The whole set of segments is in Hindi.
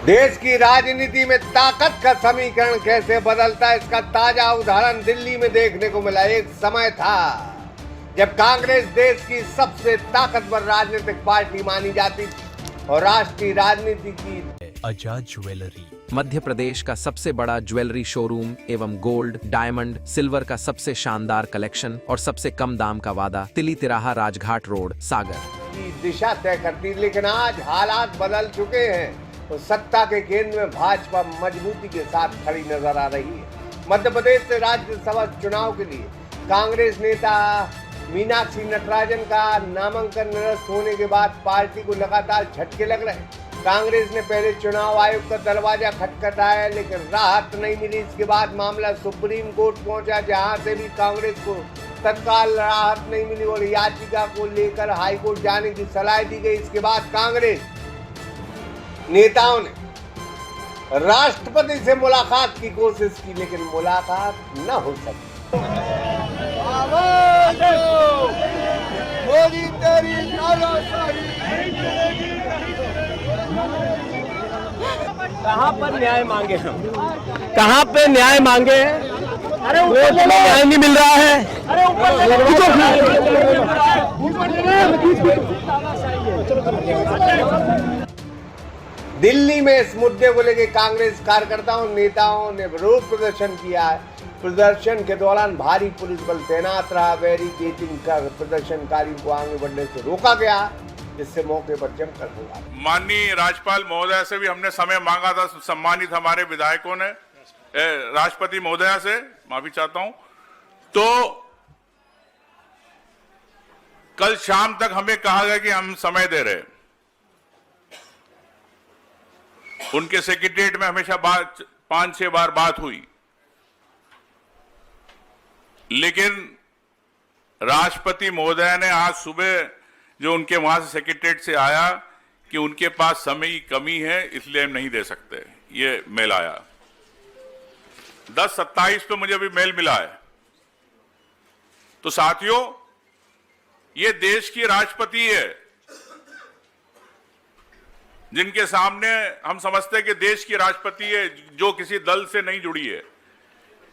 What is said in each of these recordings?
देश की राजनीति में ताकत का समीकरण कैसे बदलता है, इसका ताजा उदाहरण दिल्ली में देखने को मिला। एक समय था जब कांग्रेस देश की सबसे ताकतवर राजनीतिक पार्टी मानी जाती थी और राष्ट्रीय राजनीति की आजाद ज्वेलरी मध्य प्रदेश का सबसे बड़ा ज्वेलरी शोरूम एवं गोल्ड, डायमंड, सिल्वर का सबसे शानदार कलेक्शन और सबसे कम दाम का वादा, तिली तिराहा, राजघाट रोड, सागर की दिशा तय करती। लेकिन आज हालात बदल चुके हैं तो सत्ता के केंद्र में भाजपा मजबूती के साथ खड़ी नजर आ रही है। मध्य प्रदेश से राज्यसभा चुनाव के लिए कांग्रेस नेता मीनाक्षी नटराजन का नामांकन निरस्त होने के बाद पार्टी को लगातार झटके लग रहे हैं। कांग्रेस ने पहले चुनाव आयोग का दरवाजा खटखटाया, लेकिन राहत नहीं मिली। इसके बाद मामला सुप्रीम कोर्ट पहुंचा, जहां से भी कांग्रेस को तत्काल राहत नहीं मिली और याचिका को लेकर हाईकोर्ट जाने की सलाह दी गई। इसके बाद कांग्रेस नेताओं ने राष्ट्रपति से मुलाकात की कोशिश की, लेकिन मुलाकात न हो सकी। मोदी तेरी तानाशाही। कहाँ पर न्याय मांगे हम? कहाँ पे न्याय मांगे हैं? अरे न्याय नहीं मिल रहा है। अरे दिल्ली में इस मुद्दे को लेकर कांग्रेस कार्यकर्ताओं नेताओं ने विरोध प्रदर्शन किया है। प्रदर्शन के दौरान भारी पुलिस बल तैनात रहा। बैरिकेडिंग कर प्रदर्शनकारियों को आगे बढ़ने से रोका गया, जिससे मौके पर जमकर हुआ। माननीय राज्यपाल महोदया से भी हमने समय मांगा था। सम्मानित हमारे विधायकों ने राष्ट्रपति महोदया से माफी चाहता हूं, तो कल शाम तक हमें कहा गया कि हम समय दे रहे। उनके सेक्रेटरिएट में हमेशा 5-6 बार बात हुई, लेकिन राष्ट्रपति महोदया ने आज सुबह जो उनके वहां से सेक्रेटरिएट से आया कि उनके पास समय की कमी है, इसलिए हम नहीं दे सकते। ये मेल आया 10/27 पे मुझे अभी मेल मिला है। तो साथियों, ये देश की राष्ट्रपति है जिनके सामने हम समझते हैं कि देश की राष्ट्रपति है, जो किसी दल से नहीं जुड़ी है,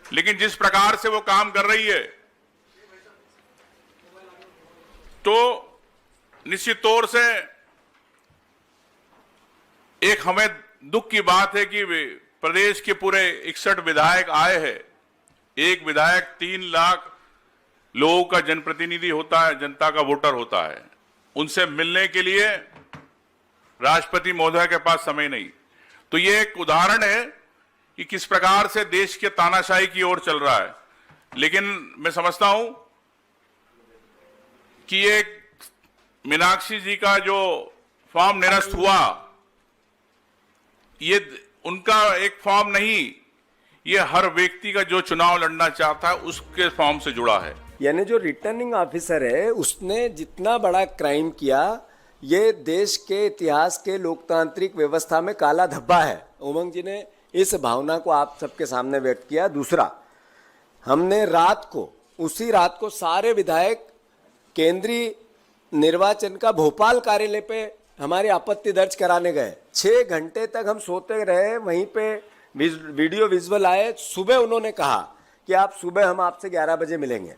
लेकिन जिस प्रकार से वो काम कर रही है, तो निश्चित तौर से एक हमें दुख की बात है कि प्रदेश के पूरे 61 विधायक आए हैं। एक विधायक 3 लाख लोगों का जनप्रतिनिधि होता है, जनता का वोटर होता है। उनसे मिलने के लिए राष्ट्रपति महोदय के पास समय नहीं। तो ये एक उदाहरण है कि किस प्रकार से देश के तानाशाही की ओर चल रहा है। लेकिन मैं समझता हूं कि ये मीनाक्षी जी का जो फॉर्म निरस्त हुआ, ये उनका एक फॉर्म नहीं, ये हर व्यक्ति का जो चुनाव लड़ना चाहता है उसके फॉर्म से जुड़ा है। यानी जो रिटर्निंग ऑफिसर है उसने जितना बड़ा क्राइम किया, ये देश के इतिहास के लोकतांत्रिक व्यवस्था में काला धब्बा है। उमंग जी ने इस भावना को आप सबके सामने व्यक्त किया। दूसरा, हमने उसी रात को सारे विधायक केंद्रीय निर्वाचन का भोपाल कार्यालय पे हमारी आपत्ति दर्ज कराने गए। 6 घंटे तक हम सोते रहे, वहीं पे वीडियो विजुअल आए। सुबह उन्होंने कहा कि आप सुबह हम आपसे 11 बजे मिलेंगे।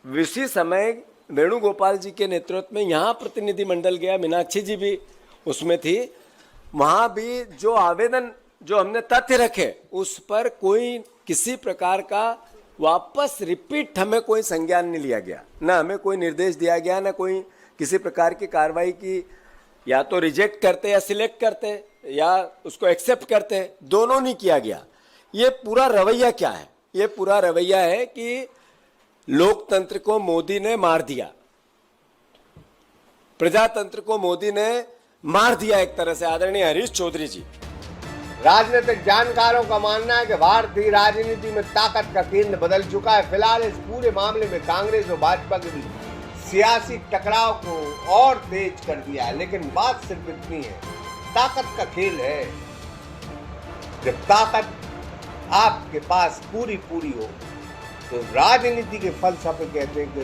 इसी समय वेणुगोपाल जी के नेतृत्व में यहाँ प्रतिनिधि मंडल गया, मीनाक्षी जी भी उसमें थी। वहाँ भी जो आवेदन, जो हमने तथ्य रखे, उस पर कोई किसी प्रकार का वापस रिपीट हमें कोई संज्ञान नहीं लिया गया, ना हमें कोई निर्देश दिया गया, ना कोई किसी प्रकार की कार्रवाई की। या तो रिजेक्ट करते या सिलेक्ट करते या उसको एक्सेप्ट करते, दोनों नहीं किया गया। ये पूरा रवैया क्या है? ये पूरा रवैया है कि लोकतंत्र को मोदी ने मार दिया, प्रजातंत्र को मोदी ने मार दिया एक तरह से। आदरणीय हरीश चौधरी जी, राजनीतिक जानकारों का मानना है कि भारतीय राजनीति में ताकत का केंद्र बदल चुका है। फिलहाल इस पूरे मामले में कांग्रेस और भाजपा के बीच सियासी टकराव को और तेज कर दिया है। लेकिन बात सिर्फ इतनी है, ताकत का खेल है। जब ताकत आपके पास पूरी हो तो राजनीति के फलसफे कहते हैं कि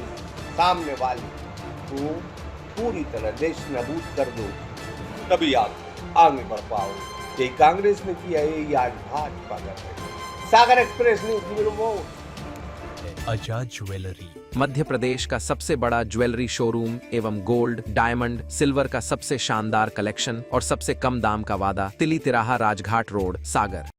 सामने वाले को पूरी तरह देश नबूद कर दो, तभी आप आगे बढ़ पाओगे। यही कांग्रेस ने किया, यही आज भाजपा कर रही है। सागर एक्सप्रेस न्यूज ब्यूरो रिपोर्ट। आजाद ज्वेलरी मध्य प्रदेश का सबसे बड़ा ज्वेलरी शोरूम एवं गोल्ड, डायमंड, सिल्वर का सबसे शानदार कलेक्शन और सबसे कम दाम का वादा, तिली तिराहा राजघाट रोड, सागर।